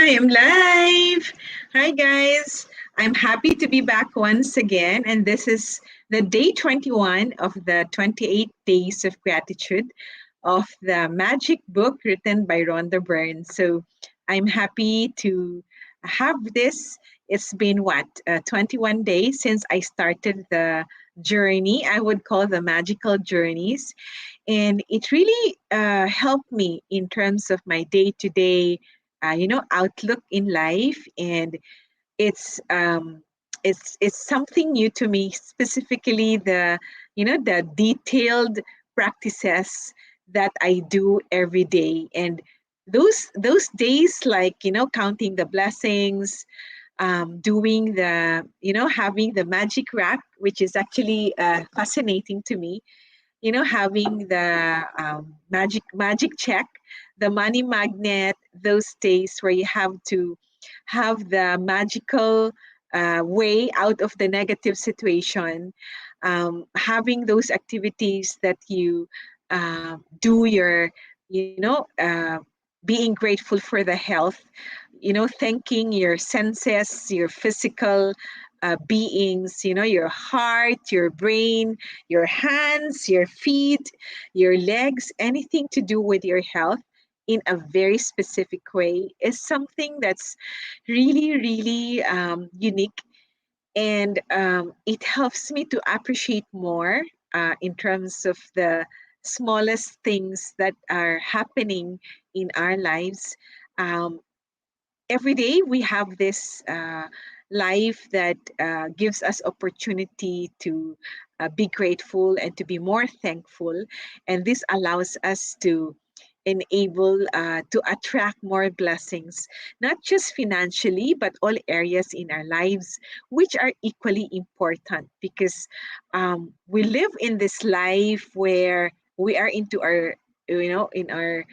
am live. Hi, guys. I'm happy to be back once again. And this is the day 21 of the 28 Days of Gratitude of the Magic Book written by Rhonda Byrne. So I'm happy to have this. It's been 21 days since I started the journey. I would call the magical journeys. And it really helped me in terms of my day to day outlook in life. And it's um it's something new to me, specifically the detailed practices that I do every day. And those days, like counting the blessings, doing having the magic rack, which is actually fascinating to me, having the magic check, the money magnet, those days where you have to have the magical way out of the negative situation, having those activities that you do your, being grateful for the health, thanking your senses, your physical beings, your heart, your brain, your hands, your feet, your legs, anything to do with your health in a very specific way is something that's really, really unique. And it helps me to appreciate more in terms of the smallest things that are happening in our lives. Um, every day we have this life that gives us opportunity to be grateful and to be more thankful, and this allows us to enable to attract more blessings, not just financially but all areas in our lives, which are equally important, because we live in this life where we are into our, in our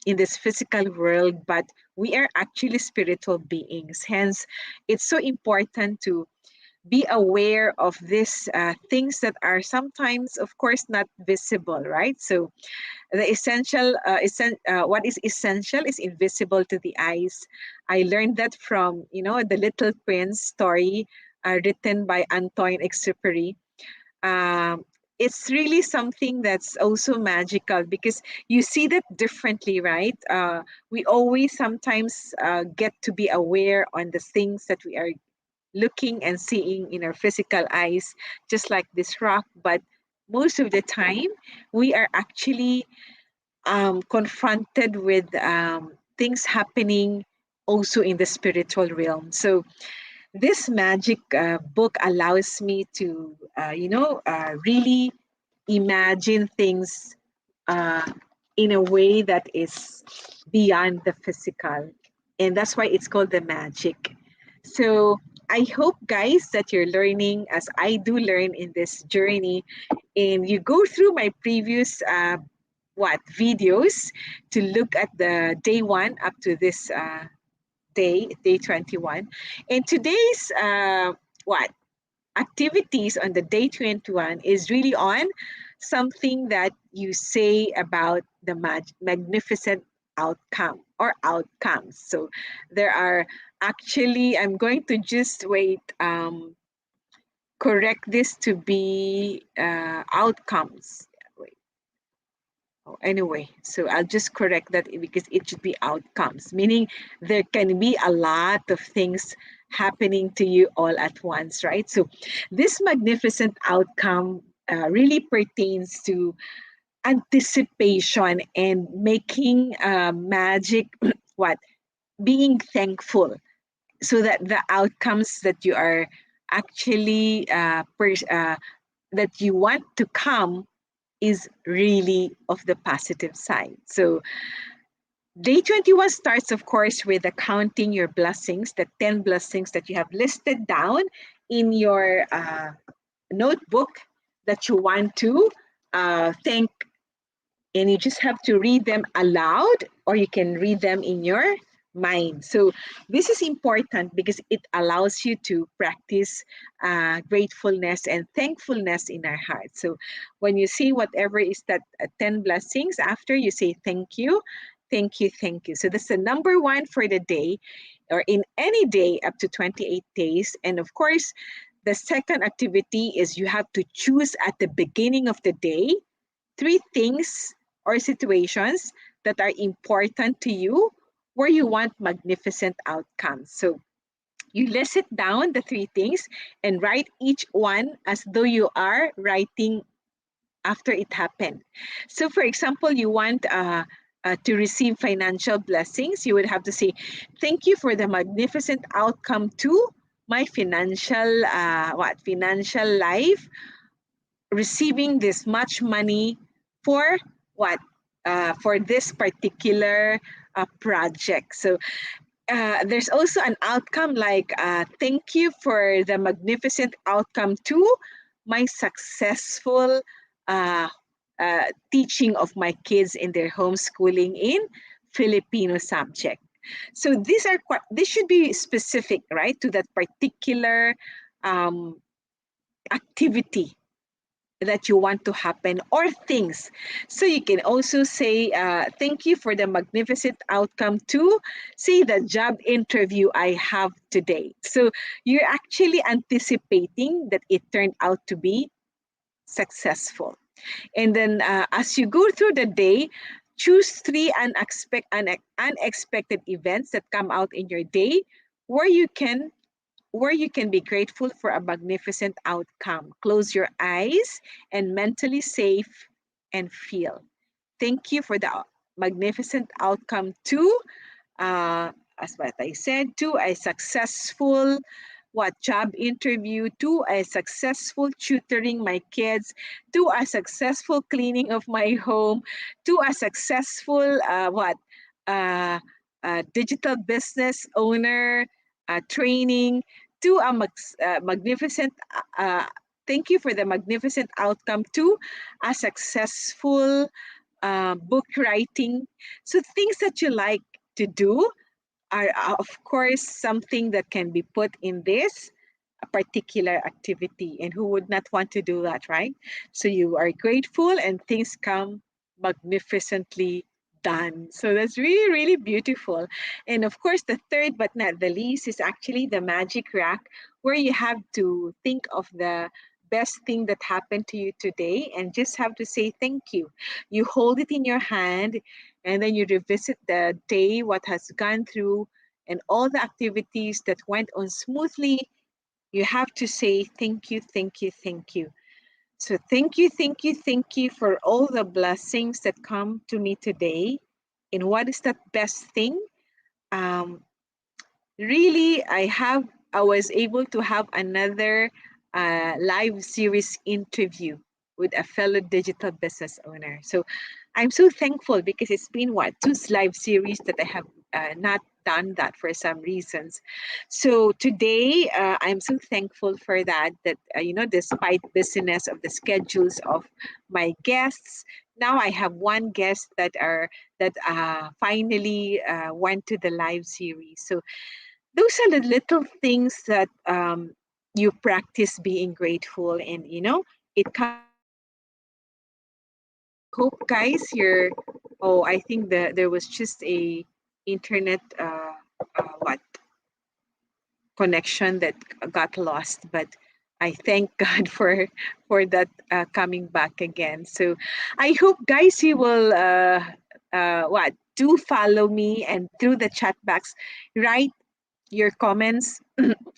in this physical world, but we are actually spiritual beings. Hence, it's so important to be aware of these things that are sometimes, of course, not visible, right? So, the what is essential is invisible to the eyes. I learned that from, the Little Prince story written by Antoine Exupéry. um, it's really something that's also magical because you see that differently, right? We always sometimes get to be aware on the things that we are looking and seeing in our physical eyes, just like this rock. But most of the time, we are actually confronted with things happening also in the spiritual realm. So this magic book allows me to, really imagine things uh, in a way that is beyond the physical. And that's why it's called the magic. So I hope, guys, that you're learning as I do learn in this journey. And you go through my previous videos to look at the day one up to this day 21. And today's what activities on the day 21 is really on something that you say about the magnificent outcome or outcomes. So there are actually, I'm going to just wait, correct this to be outcomes. Wait. Oh, anyway, so I'll just correct that because it should be outcomes, meaning there can be a lot of things happening to you all at once, right? So this magnificent outcome really pertains to anticipation and making magic, what? Being thankful so that the outcomes that you are actually that you want to come is really of the positive side. So day 21 starts, of course, with counting your blessings, the 10 blessings that you have listed down in your notebook that you want to thank. And you just have to read them aloud, or you can read them in your mind. So this is important because it allows you to practice gratefulness and thankfulness in our hearts. So when you see whatever is that 10 blessings, after you say thank you, Thank you, thank you. So that's the number one for the day, or in any day up to 28 days. And of course, the second activity is you have to choose at the beginning of the day three things or situations that are important to you where you want magnificent outcomes. So you list it down, the three things, and write each one as though you are writing after it happened. So, for example, you want to receive financial blessings, you would have to say, "Thank you for the magnificent outcome to my financial life, receiving this much money for what for this particular project." So there's also an outcome like thank you for the magnificent outcome to my successful uh, teaching of my kids in their homeschooling in Filipino subject. So these should be specific, right, to that particular um, activity that you want to happen or things. So you can also say, thank you for the magnificent outcome to, say, the job interview I have today. So you're actually anticipating that it turned out to be successful. And then as you go through the day, choose three unexpected events that come out in your day where you can be grateful for a magnificent outcome. Close your eyes and mentally safe and feel. Thank you for the magnificent outcome to, uh, as what I said, to a successful job interview, to a successful tutoring my kids, to a successful cleaning of my home, to a successful uh, digital business owner training, to a magnificent thank you for the magnificent outcome to a successful book writing. So things that you like to do are, of course, something that can be put in this particular activity. And who would not want to do that, right? So you are grateful and things come magnificently done. So that's really, really beautiful. And of course, the third but not the least is actually the magic rack, where you have to think of the best thing that happened to you today and just have to say thank you. You hold it in your hand and then you revisit the day, what has gone through, and all the activities that went on smoothly. You have to say thank you, thank you, thank you. So thank you, thank you, thank you for all the blessings that come to me today. And what is that best thing? Um, Really, I was able to have another live series interview with a fellow digital business owner. So I'm so thankful because it's been two live series that I have not done that for some reasons. So today I'm so thankful for that. That despite busyness of the schedules of my guests, now I have one guest that finally went to the live series. So those are the little things that you practice being grateful, and it comes hope, guys, you're oh, I think there was just a internet what connection that got lost, but I thank God for that coming back again. So I hope, guys, you will what do follow me, and through the chat box write your comments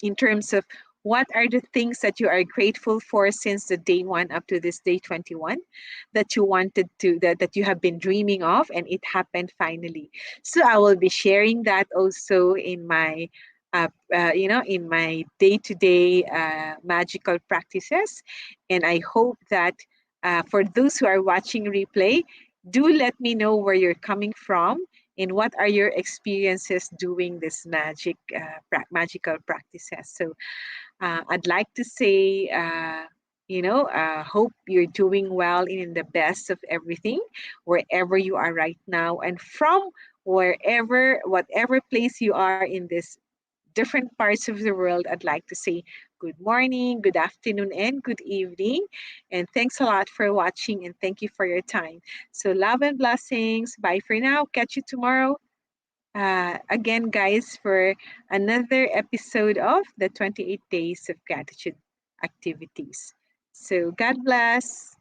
in terms of what are the things that you are grateful for since the day one up to this day 21 that you wanted to that you have been dreaming of and it happened finally. So I will be sharing that also in my in my day-to-day magical practices. And I hope that for those who are watching replay, do let me know where you're coming from and what are your experiences doing this magical practices. So I'd like to say, hope you're doing well in the best of everything, wherever you are right now, and from whatever place you are in this different parts of the world. I'd like to say good morning, good afternoon, and good evening. And thanks a lot for watching and thank you for your time. So, love and blessings. Bye for now. Catch you tomorrow. Again, guys, for another episode of the 28 Days of Gratitude activities. So, God bless.